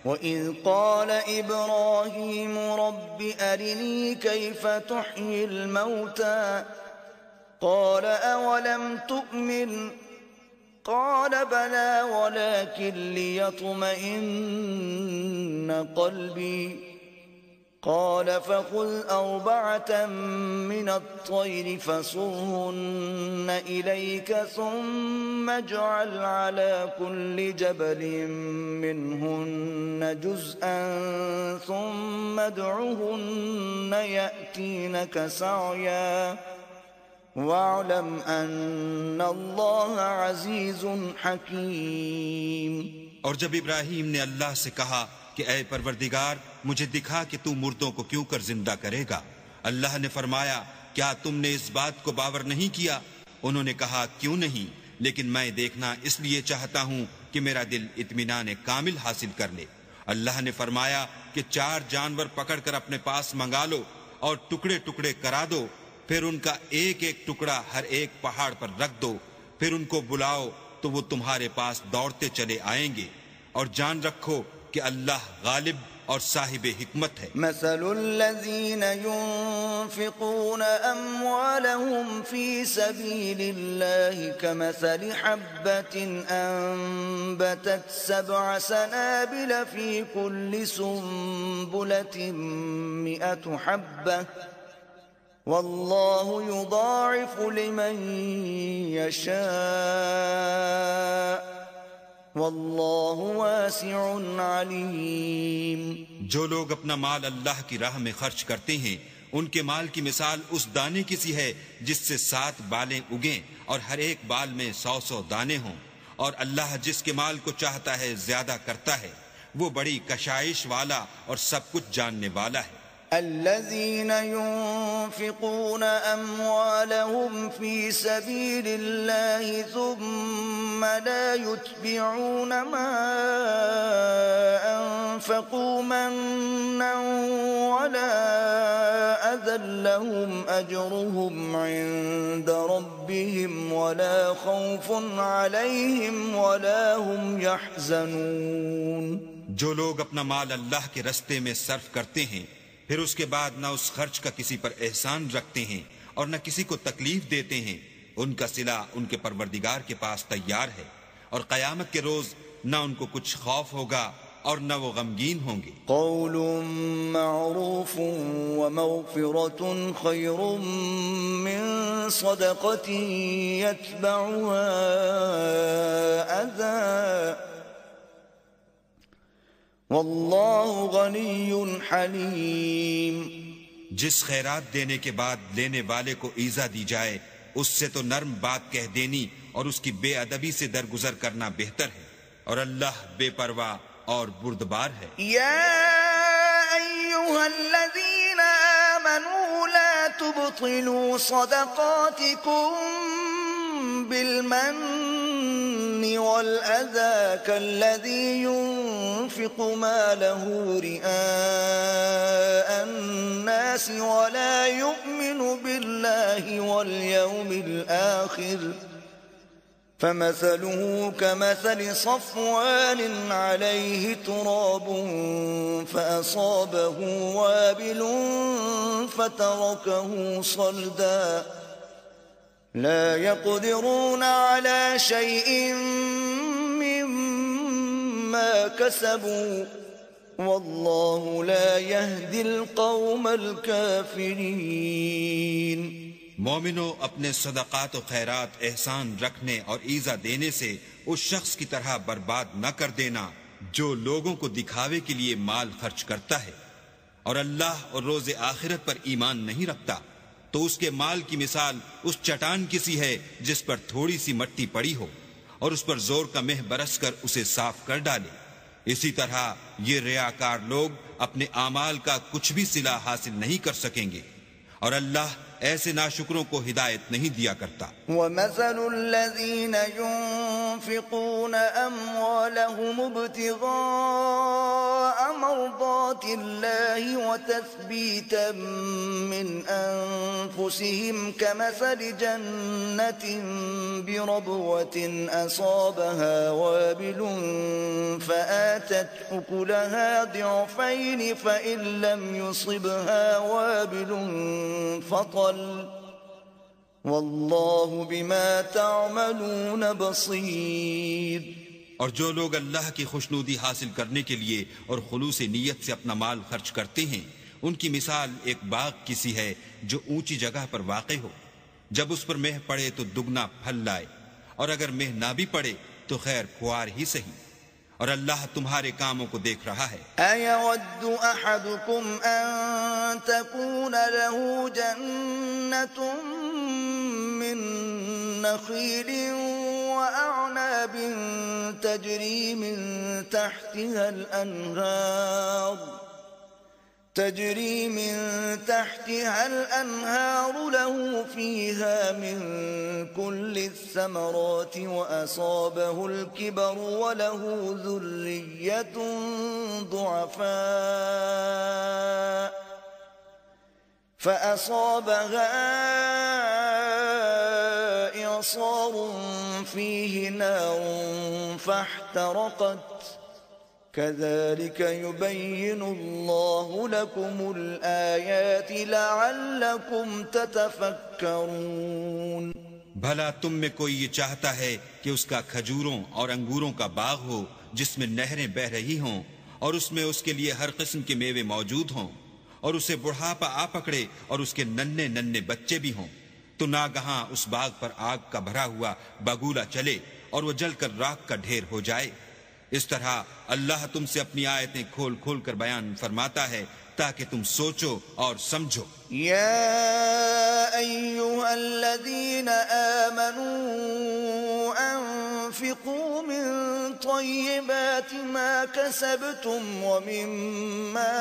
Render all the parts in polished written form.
وَإِذْ قَالَ إِبْرَاهِيمُ رَبِّ أَرِنِي كَيْفَ تُحْيِي الْمَوْتَى قَالَ أَوَلَمْ تُؤْمِنْ قَالَ بَلَى وَلَكِنْ لِيَطْمَئِنَّ قَلْبِي قال فخذ 4 من الطير فصرهن إليك ثم اجعل على كل جبل منهن جزءا ثم ادعهن يأتينك سعيا واعلم أن الله عزيز حكيم۔ اور جب ابراہیم نے اللہ سے کہا کہ اے پروردگار مجھے دکھا کہ تو مردوں کو کیوں کر زندہ کرے گا، اللہ نے فرمایا کیا تم نے اس بات کو باور نہیں کیا؟ انہوں نے کہا کیوں نہیں، لیکن میں دیکھنا اس لیے چاہتا ہوں کہ میرا دل اطمینان کامل حاصل کر لے۔ اللہ نے فرمایا کہ 4 جانور پکڑ کر اپنے پاس منگا لو اور ٹکڑے ٹکڑے کرا دو، پھر ان کا ایک ایک ٹکڑا ہر ایک پہاڑ پر رکھ دو، پھر ان کو بلاؤ تو وہ تمہارے پاس دوڑتے چلے آئیں گے، اور جان رکھو کہ اللہ غالب اور صاحب حکمت ہے۔ مثل الذين ينفقون أموالهم في سبيل الله كمثل حبة أنبتت 7 سنابل في كل سنبلة 100 حبة والله يضاعف لمن يشاء واللہ واسع علیم۔ جو لوگ اپنا مال اللہ کی راہ میں خرچ کرتے ہیں ان کے مال کی مثال اس دانے کی سی ہے جس سے 7 بالیں اگیں اور ہر ایک بال میں 100 دانے ہوں، اور اللہ جس کے مال کو چاہتا ہے زیادہ کرتا ہے، وہ بڑی کشائش والا اور سب کچھ جاننے والا ہے۔ الذين ينفقون أموالهم في سبيل الله ثم لا يتبعون ما أنفقوا منا ولا أذى لهم أجرهم عند ربهم ولا خوف عليهم ولا هم يحزنون۔ جو لوگ اپنا مال اللہ کے رستے میں صرف کرتے ہیں پھر اس کے بعد نہ اس خرچ کا کسی پر احسان رکھتے ہیں اور نہ کسی کو تکلیف دیتے ہیں، ان کا صلہ ان کے پروردگار کے پاس تیار ہے، اور قیامت کے روز نہ ان کو کچھ خوف ہوگا اور نہ وہ غمگین ہوں گے۔ قول معروف ومغفرة خیر من صدقة يتبعها أذى واللہ غنی حلیم۔ جس خیرات دینے کے بعد لینے والے کو ایذا دی جائے اس سے تو نرم بات کہہ دینی اور اس کی بے ادبی سے درگزر کرنا بہتر ہے، اور اللہ بے پرواہ اور بردبار ہے۔ یا ایہا الذین آمنوا لا تبطلوا صدقاتکم بالمن والأذى كالذي ينفق ماله رئاء الناس ولا يؤمن بالله واليوم الآخر فمثله كمثل صفوان عليه تراب فأصابه وابل فتركه صلدا لا يقدرون على شيء مما كسبوا والله لا يهدي القوم الكافرين۔ مومنو اپنے صدقات و خیرات احسان رکھنے اور ایذا دینے سے اس شخص کی طرح برباد نہ کر دینا جو لوگوں کو دکھاوے کے لیے مال خرچ کرتا ہے اور اللہ اور روز آخرت پر ایمان نہیں رکھتا، تو اس کے مال کی مثال اس چٹان کی سی ہے جس پر تھوڑی سی مٹی پڑی ہو اور اس پر زور کا مہ برس کر اسے صاف کر ڈالے۔ اسی طرح یہ ریاکار لوگ اپنے اعمال کا کچھ بھی صلہ حاصل نہیں کر سکیں گے، اور اللہ ایسے ناشکروں کو ہدایت نہیں دیا کرتا۔ وَمَثَلُ الَّذِينَ يُنفِقُونَ أَمْوَالَهُمُ ابْتِغَاءَ مَرْضَاتِ اللَّهِ وَتَثْبِيتًا مِّنْ أَنفُسِهِمْ كَمَثَلِ جَنَّةٍ بِرَبْوَةٍ أَصَابَهَا وَابِلٌ فَآتَتْ آتت أكلها ضعفين فإن لم يصبها وابل فطل والله بما تعملون بصير۔ اور جو لوگ اللہ کی خوشنودی حاصل کرنے کے لیے اور خلوص نیت سے اپنا مال خرچ کرتے ہیں، ان کی مثال ایک باغ کی سی ہے جو اونچی جگہ پر واقع ہو، جب اس پر مہ پڑے تو دگنا پھل لائے، اور اگر مہ نہ بھی پڑے تو خیر خوار ہی سہی، اور اللہ تمہارے کاموں کو دیکھ رہا ہے۔ أَيَوَدُّ أَحَدُكُمْ أَن تَكُونَ لَهُ جَنَّةٌ مِّن نَّخِيلٍ وَأَعْنَابٍ تَجْرِي مِن تحتها الأنهار له فيها من كل الثمرات وأصابه الكبر وله ذرية ضعفاء فأصابها إعصار فيه نار فاحترقت كذلك يبين الله لكم الآيات لعلكم تتفكرون۔ بھلا تم میں کوئی یہ چاہتا ہے کہ اس کا کھجوروں اور انگوروں کا باغ ہو جس میں نہریں بہہ رہی ہوں اور اس میں اس کے لیے ہر قسم کے میوے موجود ہوں، اور اسے بڑھاپا آ پکڑے اور اس کے ننھے ننھے بچے بھی ہوں، تو ناگہاں اس باغ پر آگ کا بھرا ہوا بگولا چلے اور وہ جل کر راکھ کا ڈھیر ہو جائے۔ اس طرح اللہ تم سے اپنی آیتیں کھول کھول کر بیان فرماتا ہے تاکہ تم سوچو اور سمجھو۔ یا ایھا الذین آمنوا انفقوا من طیبات ما کسبتم ومما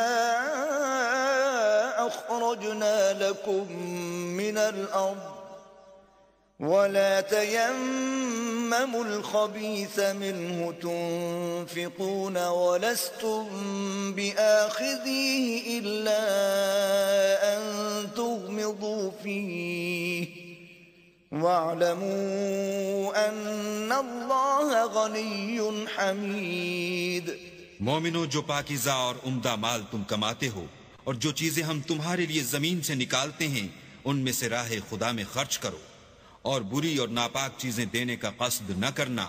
اخرجنا لكم من الارض ولا تيمموا الخبيث منه تنفقون ولستم بآخذيه إلا أن تغمضوا فيه واعلموا أن الله غني حميد۔ مومنو، جو پاکیزہ اور عمدہ مال تم کماتے ہو اور جو چیزیں ہم تمہارے لیے زمین سے نکالتے ہیں ان میں سے راہ خدا میں خرچ کرو، اور بری اور ناپاک چیزیں دینے کا قصد نہ کرنا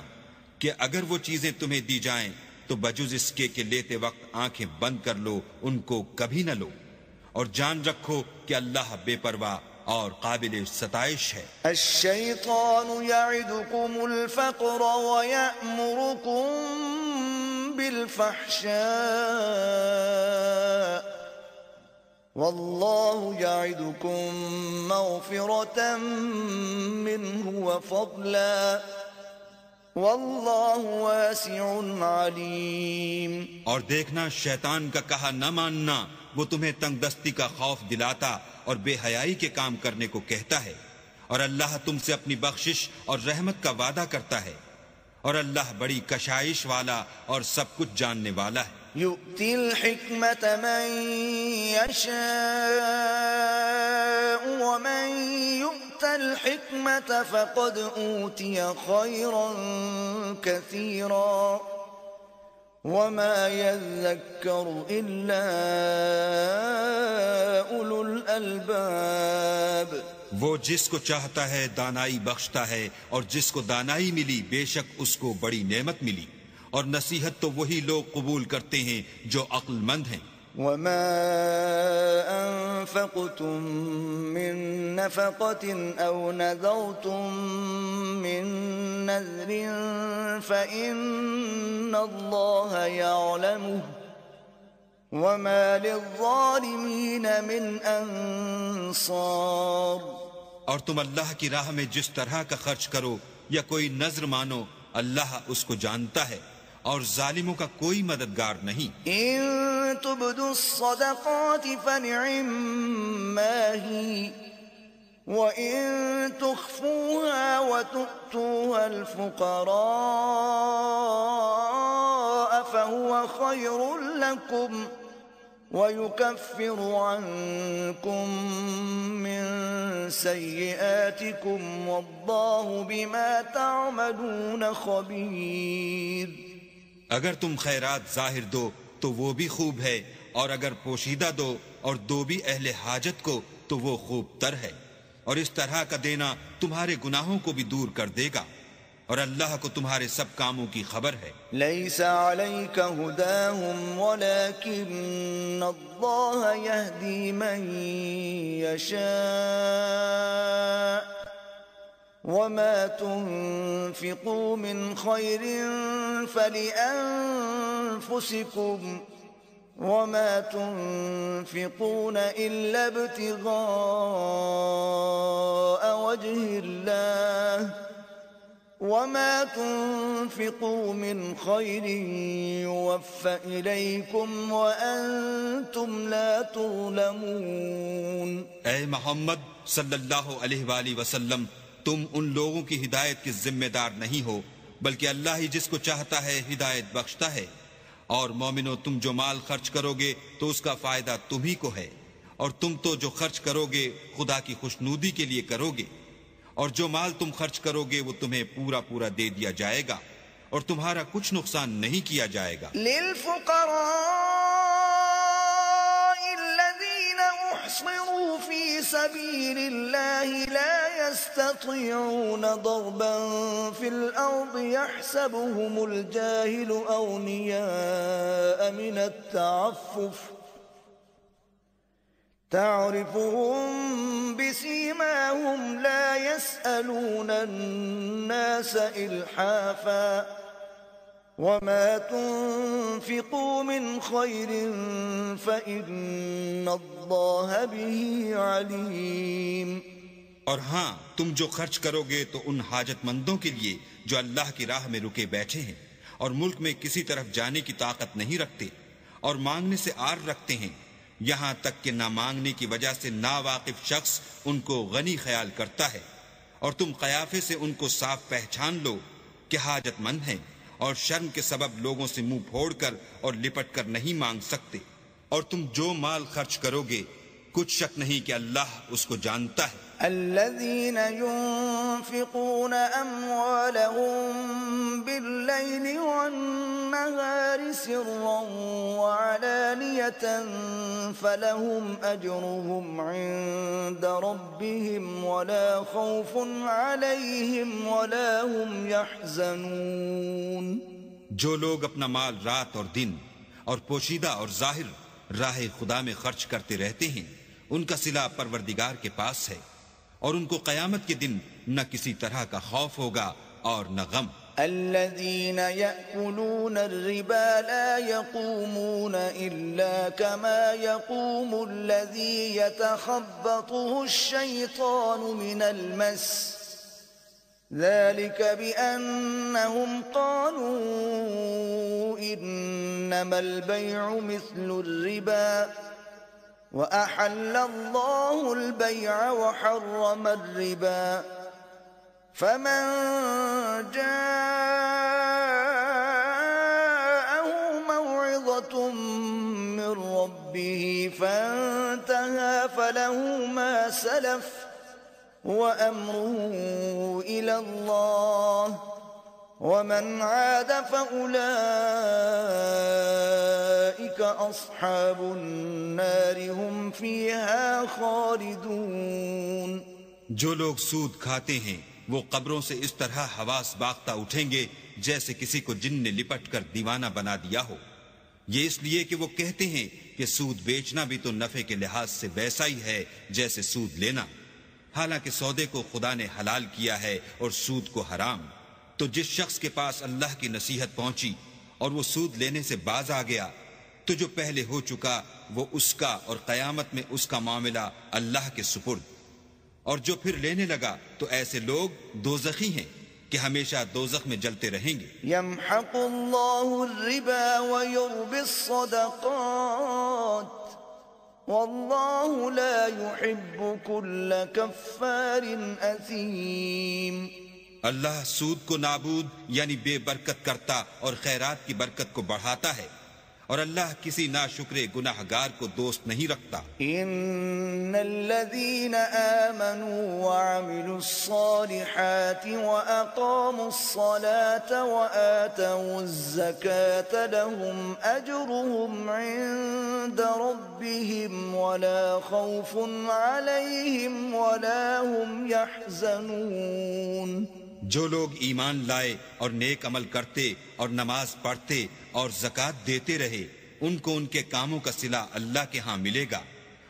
کہ اگر وہ چیزیں تمہیں دی جائیں تو بجز اس کے کہ لیتے وقت آنکھیں بند کر لو ان کو کبھی نہ لو، اور جان رکھو کہ اللہ بے پرواہ اور قابل ستائش ہے۔ الشیطان یعدکم الفقر ویأمرکم بالفحشاء واللہ یعدکم مغفرة منہ وفضلا واللہ واسع علیم۔ اور دیکھنا، شیطان کا کہا نہ ماننا وہ تمہیں تنگ دستی کا خوف دلاتا اور بے حیائی کے کام کرنے کو کہتا ہے، اور اللہ تم سے اپنی بخشش اور رحمت کا وعدہ کرتا ہے، اور اللہ بڑی کشائش والا اور سب کچھ جاننے والا ہے۔ يؤتي الحكمة من يشاء ومن يؤت الحكمة فقد أوتي خيرا كثيرا وما يذكر إلا أولو الألباب۔ وہ جس کو چاہتا ہے دانائی بخشتا ہے، اور جس کو دانائی ملی بے شک اس کو بڑی نعمت ملی، اور نصیحت تو وہی لوگ قبول کرتے ہیں جو عقل مند ہیں۔ وما أنفقتم من نفقة أو نذرتم من نذر فإن الله يعلمه وما للظالمين من أنصار۔ اور تم اللہ کی راہ میں جس طرح کا خرچ کرو یا کوئی نذر مانو، اللہ اس کو جانتا ہے، اور ظالموں کا کوئی مددگار نہیں۔ ان تبدوا الصدقات فنعما هي وان تخفوها وتؤتوها الفقراء فهو خير لكم ويكفر عنكم من سيئاتكم والله بما تعملون خبير۔ اگر تم خیرات ظاہر دو تو وہ بھی خوب ہے، اور اگر پوشیدہ دو اور دو بھی اہل حاجت کو تو وہ خوب تر ہے، اور اس طرح کا دینا تمہارے گناہوں کو بھی دور کر دے گا، اور اللہ کو تمہارے سب کاموں کی خبر ہے۔ ليس عليك هداهم ولكن الله يهدي من يشاء وما تنفقوا من خير فلأنفسكم وما تنفقون إلا ابتغاء وجه الله وما تنفقوا من خير يوفى إليكم وأنتم لا تظلمون۔ اے محمد صلی اللہ علیہ وآلہ وسلم، تم ان لوگوں کی ہدایت کے ذمہ دار نہیں ہو، بلکہ اللہ ہی جس کو چاہتا ہے ہدایت بخشتا ہے۔ اور مومنو، تم جو مال خرچ کرو گے تو اس کا فائدہ تمہیں کو ہے، اور تم تو جو خرچ کرو گے خدا کی خوشنودی کے لیے کرو گے، اور جو مال تم خرچ کرو گے وہ تمہیں پورا پورا دے دیا جائے گا، اور تمہارا کچھ نقصان نہیں کیا جائے گا۔ للفقراء الذين احصروا في سبيل الله لا يستطيعون ضربا في الأرض يحسبهم الجاهل أغنياء من التعفف تعرفهم بسيماهم لا يسألون الناس إلحافا وما تنفقوا من خير فإن الله به عليم۔ اور ہاں، تم جو خرچ کرو گے تو ان حاجت مندوں کے لیے جو اللہ کی راہ میں رکے بیٹھے ہیں اور ملک میں کسی طرف جانے کی طاقت نہیں رکھتے اور مانگنے سے آر رکھتے ہیں، یہاں تک کہ نہ مانگنے کی وجہ سے ناواقف شخص ان کو غنی خیال کرتا ہے، اور تم قیافے سے ان کو صاف پہچان لو کہ حاجت مند ہیں، اور شرم کے سبب لوگوں سے منہ پھوڑ کر اور لپٹ کر نہیں مانگ سکتے۔ اور تم جو مال خرچ کرو گے کچھ شک نہیں کہ اللہ اس کو جانتا ہے۔ الذين ينفقون أموالهم بالليل والنهار سرا وعلانية فلهم أجرهم عند ربهم ولا خوف عليهم ولا هم يحزنون۔ جو لوگ اپنا مال رات اور دن اور پوشیدہ اور ظاہر راہ خدا میں خرچ کرتے رہتے ہیں، ان کا صلہ پروردگار کے پاس ہے، اور ان کو قیامت کے دن نہ کسی طرح کا خوف ہوگا اور نہ غم۔ الذين يأكلون الربا لا يقومون إلا كما يقوم الذي يتخبطه الشيطان من المس ذلك بأنهم قالوا إنما البيع مثل الربا وأحل الله البيع وحرم الربا فمن جاءه موعظة من ربه فانتهى فله ما سلف وأمره إلى الله ومن عاد فأولئك أصحاب النار هم فيها خالدون۔ جو لوگ سود کھاتے ہیں وہ قبروں سے اس طرح حواس باختہ اٹھیں گے جیسے کسی کو جن نے لپٹ کر دیوانہ بنا دیا ہو، یہ اس لیے کہ وہ کہتے ہیں کہ سود بیچنا بھی تو نفع کے لحاظ سے ویسا ہی ہے جیسے سود لینا، حالانکہ سودے کو خدا نے حلال کیا ہے اور سود کو حرام۔ تو جس شخص کے پاس اللہ کی نصیحت پہنچی اور وہ سود لینے سے باز آ گیا تو جو پہلے ہو چکا وہ اس کا اور قیامت میں اس کا معاملہ اللہ کے سپرد، اور جو پھر لینے لگا تو ایسے لوگ دوزخی ہیں کہ ہمیشہ دوزخ میں جلتے رہیں گے۔ يمحق الله الربا ويربي الصدقات والله لا يحب كل كفار أثيم۔ اللہ سود کو نابود یعنی بے برکت کرتا اور خیرات کی برکت کو بڑھاتا ہے، اور اللہ کسی ناشکرے گناہگار کو دوست نہیں رکھتا۔ إن الذين آمنوا وعملوا الصالحات وأقاموا الصلاة وآتوا الزكاة لهم أجرهم عند ربهم ولا خوف عليهم ولا هم يحزنون۔ جو لوگ ایمان لائے اور نیک عمل کرتے اور نماز پڑھتے اور زکوٰۃ دیتے رہے، ان کو ان کے کاموں کا صلہ اللہ کے ہاں ملے گا،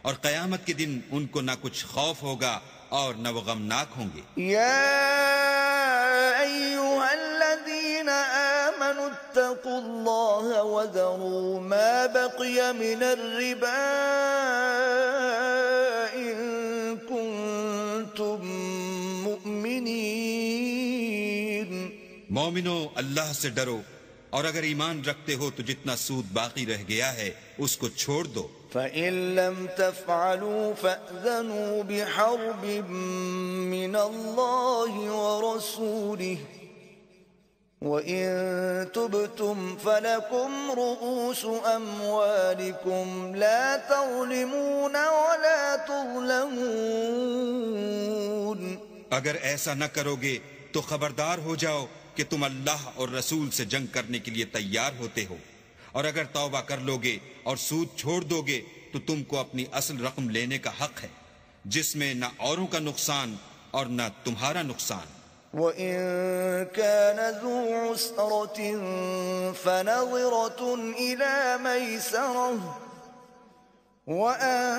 اور قیامت کے دن ان کو نہ کچھ خوف ہوگا اور نہ وہ غمناک ہوں گے۔ يا أيها الذين آمنوا اتقوا الله وذروا ما بقي من الربا إن كنتم مؤمنين۔ مومنو، اللہ سے ڈرو، اور اگر ایمان رکھتے ہو تو جتنا سود باقی رہ گیا ہے اس کو چھوڑ دو۔ فَإِن لَّمْ تَفْعَلُوا فَأْذَنُوا بِحَرْبٍ مِّنَ اللَّهِ وَرَسُولِهِ وَإِن تُبْتُمْ فَلَكُمْ رُءُوسُ أَمْوَالِكُمْ لَا تَظْلِمُونَ وَلَا تُظْلَمُونَ۔ اگر ایسا نہ کرو گے تو خبردار ہو جاؤ کہ تم اللہ اور رسول سے جنگ کرنے کے لیے تیار ہوتے ہو، اور اگر توبہ کر لو گے اور سود چھوڑ دو گے تو تم کو اپنی اصل رقم لینے کا حق ہے، جس میں نہ اوروں کا نقصان اور نہ تمہارا نقصان۔ وَإِن كَانَ ذُو عُسْرَةٍ فَنَظِرَةٌ إِلَى مَيْسَرَةٍ وَأَن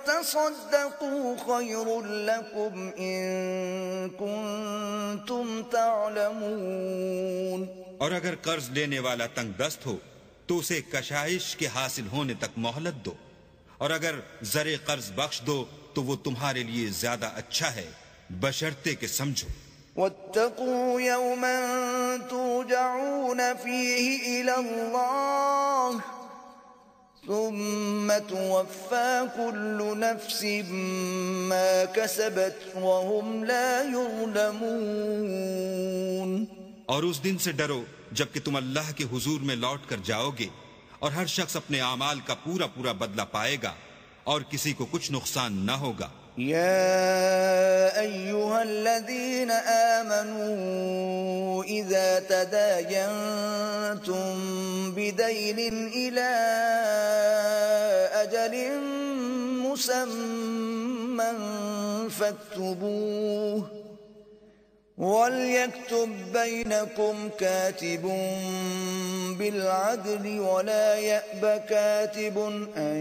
تَصَدَّقُوا خَيْرٌ لَّكُمْ إِن كُنتُمْ تَعْلَمُونَ۔ اور اگر قرض لینے والا تنگ دست ہو تو اسے کشائش کے حاصل ہونے تک مہلت دو، اور اگر زر قرض بخش دو تو وہ تمہارے لیے زیادہ اچھا ہے، بشرطے کہ سمجھو۔ وَاتَّقُوا يَوْمًا تُرْجَعُونَ فِيهِ إِلَى اللَّهِ ثُمَّ تُوَفَّى كُلُّ نَفْسٍ مَّا كَسَبَتْ وَهُمْ لَا يُظْلَمُونَ۔ اور اس دن سے ڈرو جب کہ تم اللہ کے حضور میں لوٹ کر جاؤ گے، اور ہر شخص اپنے اعمال کا پورا پورا بدلہ پائے گا، اور کسی کو کچھ نقصان نہ ہوگا۔ يا أيها الذين آمنوا إذا تداينتم بدين إلى أجل مسمى فاكتبوه وليكتب بينكم كاتب بالعدل ولا يأب كاتب أن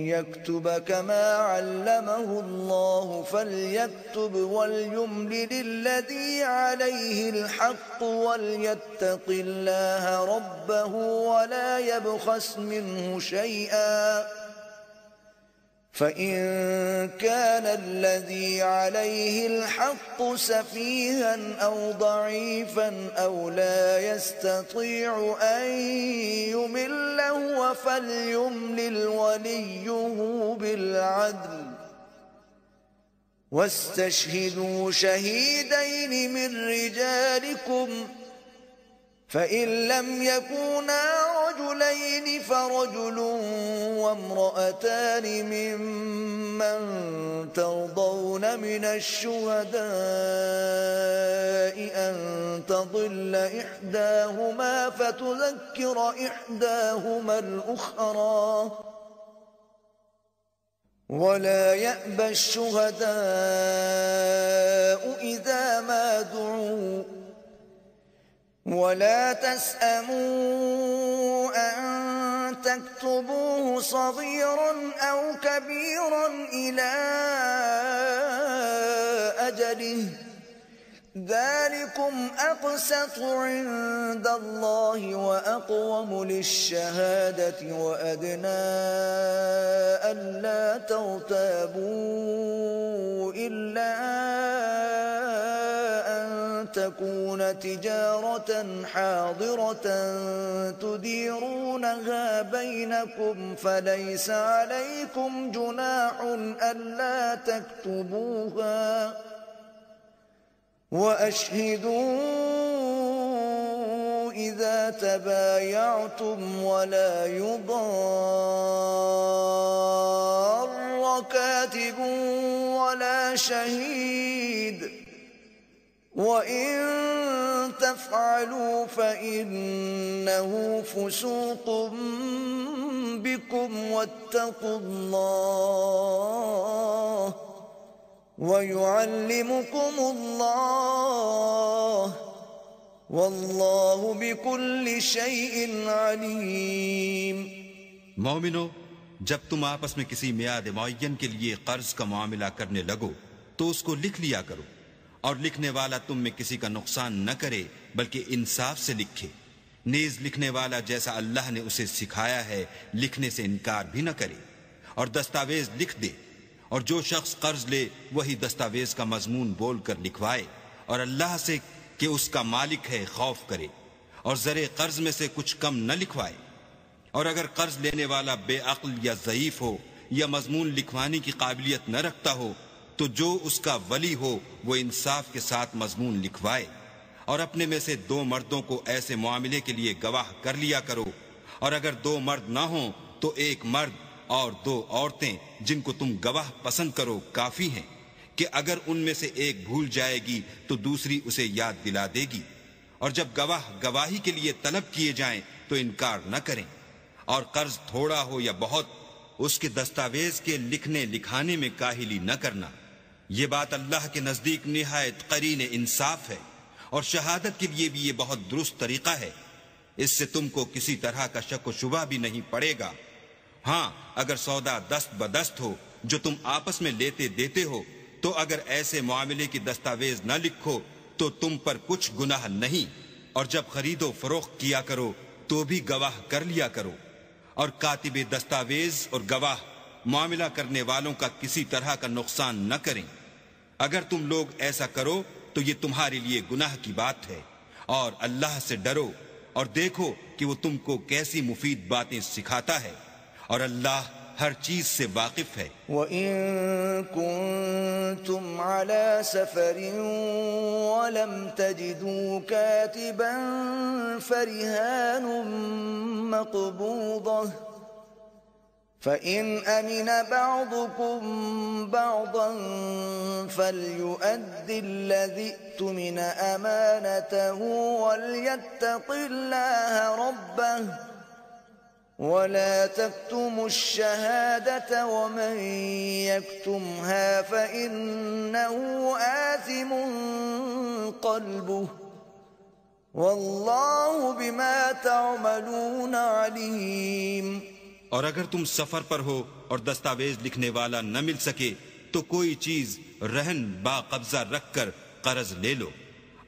يكتب كما علمه الله فليكتب وليملل الذي عليه الحق وليتق الله ربه ولا يبخس منه شيئا فإن كان الذي عليه الحق سفيها أو ضعيفا أو لا يستطيع أن يمل هو فليملل وليه بالعدل واستشهدوا شهيدين من رجالكم فإن لم يكونا رجلين فرجل وامرأتان ممن ترضون من الشهداء أن تضل إحداهما فتذكر إحداهما الأخرى ولا يأبى الشهداء إذا ما دعوا ولا تسأموا أن تكتبوه صغيرا أو كبيرا إلى أجله ذلكم أقسط عند الله وأقوم للشهادة وأدنى ألا ترتابوا إلا تكون تجارة حاضرة تديرونها بينكم فليس عليكم جناح ألا تكتبوها وأشهدوا إذا تبايعتم ولا يضار كاتب ولا شهيد وإن تفعلوا فإنه فسوق بكم واتقوا الله ويعلمكم الله والله بكل شيء عليم۔ مومنو، جب تم آپس میں کسی میعاد معین کے لیے قرض کا معاملہ کرنے لگو تو اس کو لکھ لیا کرو، اور لکھنے والا تم میں کسی کا نقصان نہ کرے بلکہ انصاف سے لکھے، نیز لکھنے والا جیسا اللہ نے اسے سکھایا ہے لکھنے سے انکار بھی نہ کرے، اور دستاویز لکھ دے، اور جو شخص قرض لے وہی دستاویز کا مضمون بول کر لکھوائے، اور اللہ سے کہ اس کا مالک ہے خوف کرے، اور زرے قرض میں سے کچھ کم نہ لکھوائے۔ اور اگر قرض لینے والا بے عقل یا ضعیف ہو یا مضمون لکھوانے کی قابلیت نہ رکھتا ہو تو جو اس کا ولی ہو وہ انصاف کے ساتھ مضمون لکھوائے، اور اپنے میں سے 2 مردوں کو ایسے معاملے کے لیے گواہ کر لیا کرو، اور اگر 2 مرد نہ ہوں تو 1 مرد اور 2 عورتیں جن کو تم گواہ پسند کرو کافی ہیں، کہ اگر ان میں سے ایک بھول جائے گی تو دوسری اسے یاد دلا دے گی، اور جب گواہ گواہی کے لیے طلب کیے جائیں تو انکار نہ کریں، اور قرض تھوڑا ہو یا بہت اس کے دستاویز کے لکھنے لکھانے میں کاہلی نہ کرنا، یہ بات اللہ کے نزدیک نہایت قرین انصاف ہے، اور شہادت کے لیے بھی یہ بہت درست طریقہ ہے، اس سے تم کو کسی طرح کا شک و شبہ بھی نہیں پڑے گا۔ ہاں اگر سودا دست بدست ہو جو تم آپس میں لیتے دیتے ہو تو اگر ایسے معاملے کی دستاویز نہ لکھو تو تم پر کچھ گناہ نہیں، اور جب خرید و فروخت کیا کرو تو بھی گواہ کر لیا کرو، اور کاتب دستاویز اور گواہ معاملہ کرنے والوں کا کسی طرح کا نقصان نہ کریں۔ اگر تم لوگ ایسا کرو تو یہ تمہارے لیے گناہ کی بات ہے، اور اللہ سے ڈرو اور دیکھو کہ وہ تم کو کیسی مفید باتیں سکھاتا ہے، اور اللہ ہر چیز سے واقف ہے۔ وَإِن كُنتُمْ عَلَى سَفَرٍ وَلَمْ تَجِدُوا كَاتِبًا فَرِهَانٌ مَّقْبُوضَةٌ فَإِنْ أَمِنَ بَعْضُكُمْ بَعْضًا فَلْيُؤَدِّ الَّذِي اؤْتُمِنَ أَمَانَتَهُ وَلْيَتَّقِ اللَّهَ رَبَّهُ وَلَا تَكْتُمُوا الشَّهَادَةَ وَمَن يَكْتُمْهَا فَإِنَّهُ آثِمٌ قَلْبُهُ وَاللَّهُ بِمَا تَعْمَلُونَ عَلِيمٌ۔ اور اگر تم سفر پر ہو اور دستاویز لکھنے والا نہ مل سکے تو کوئی چیز رہن با قبضہ رکھ کر قرض لے لو،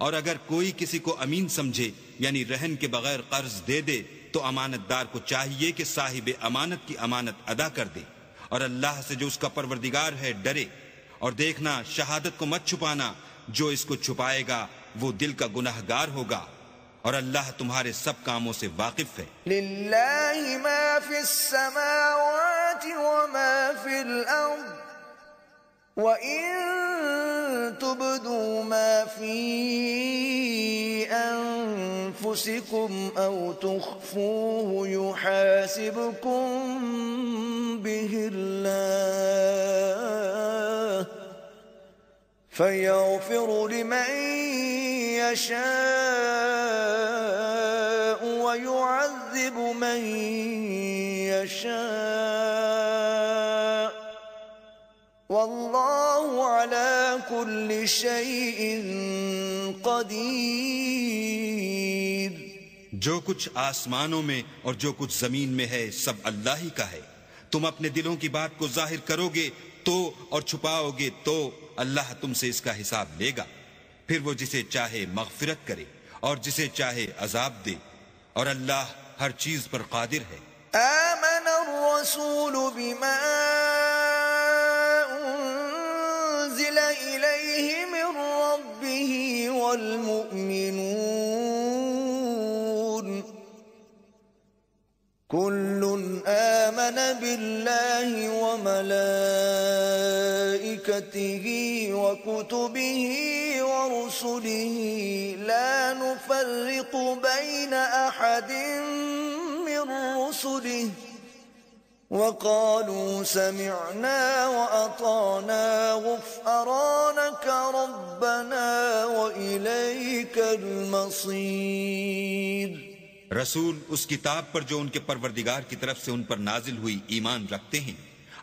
اور اگر کوئی کسی کو امین سمجھے یعنی رہن کے بغیر قرض دے دے تو امانت دار کو چاہیے کہ صاحب امانت کی امانت ادا کر دے، اور اللہ سے جو اس کا پروردگار ہے ڈرے، اور دیکھنا شہادت کو مت چھپانا، جو اس کو چھپائے گا وہ دل کا گناہگار ہوگا، اور اللہ تمہارے سب کاموں سے واقف ہے۔ للہ ما فی السماوات وما فی الارض وَإِن تُبْدُوا مَا فِي أَنفُسِكُمْ أَوْ تُخْفُوهُ يُحَاسِبْكُم بِهِ اللَّهُ فَيَغْفِرُ لِمَن يَشَاءُ وَيُعَذِّبُ مَن يَشَاءُ واللہ علی کل شیء قدیر۔ جو کچھ آسمانوں میں اور جو کچھ زمین میں ہے سب اللہ ہی کا ہے، تم اپنے دلوں کی بات کو ظاہر کرو گے تو اور چھپاؤ گے تو اللہ تم سے اس کا حساب لے گا، پھر وہ جسے چاہے مغفرت کرے اور جسے چاہے عذاب دے، اور اللہ ہر چیز پر قادر ہے۔ آمن الرسول بما إليه من ربه والمؤمنون كل آمن بالله وملائكته وكتبه ورسله لا نفرق بين أحد من رسله وقالوا سمعنا وأطعنا غفرانك ربنا وإليك المصير۔ رسول اس کتاب پر جو ان کے پروردگار کی طرف سے ان پر نازل ہوئی ایمان رکھتے ہیں،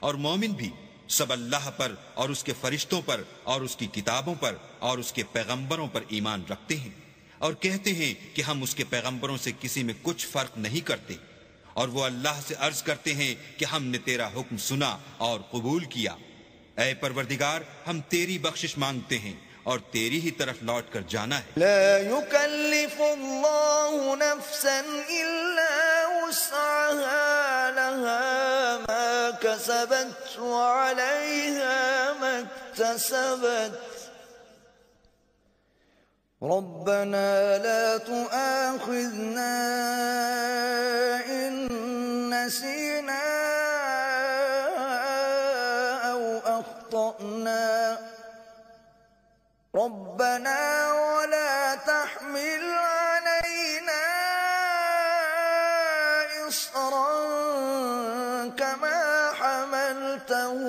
اور مومن بھی سب اللہ پر اور اس کے فرشتوں پر اور اس کی کتابوں پر اور اس کے پیغمبروں پر ایمان رکھتے ہیں، اور کہتے ہیں کہ ہم اس کے پیغمبروں سے کسی میں کچھ فرق نہیں کرتے، اور وہ اللہ سے عرض کرتے ہیں کہ ہم نے تیرا حکم سنا اور قبول کیا۔ اے پروردگار، ہم تیری بخشش مانگتے ہیں اور تیری ہی طرف لوٹ کر جانا ہے۔ لا يكلف الله نفسا إلا وسعها، لها ما كسبت وعليها ما اكتسبت، ربنا لا تؤاخذنا إن نسينا أو أخطأنا، ربنا ولا تحمل علينا إصرا كما حملته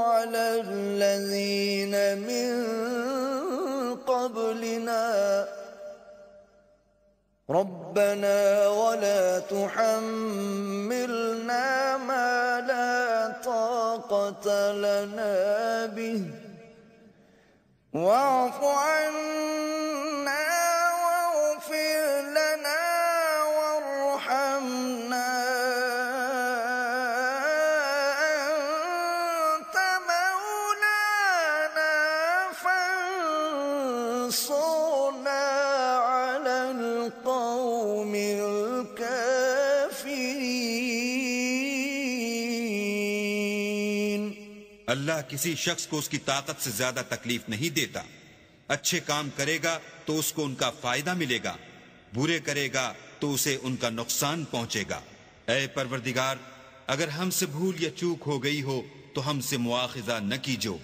على الذين من قبلنا، ربنا ولا تحملنا ما لا طاقة لنا به، واعف عنا واغفر لنا وارحمنا أنت مولانا فانصرنا على القوم الكافرين۔ اللہ کسی شخص کو اس کی طاقت سے زیادہ تکلیف نہیں دیتا۔ اچھے کام کرے گا تو اس کو ان کا فائدہ ملے گا، برے کرے گا تو اسے ان کا نقصان پہنچے گا۔ اے پروردگار، اگر ہم سے بھول یا چوک ہو گئی ہو تو ہم سے مواخذہ نہ کیجو۔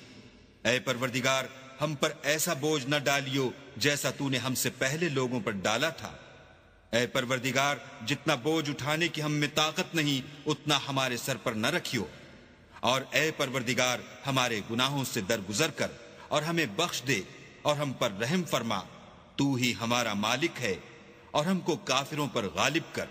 اے پروردگار، ہم پر ایسا بوجھ نہ ڈالیو جیسا تو نے ہم سے پہلے لوگوں پر ڈالا تھا۔ اے پروردگار، جتنا بوجھ اٹھانے کی ہم میں طاقت نہیں اتنا ہمارے سر پر نہ رکھیو، اور اے پروردگار ہمارے گناہوں سے درگزر کر اور ہمیں بخش دے اور ہم پر رحم فرما، تو ہی ہمارا مالک ہے اور ہم کو کافروں پر غالب کر۔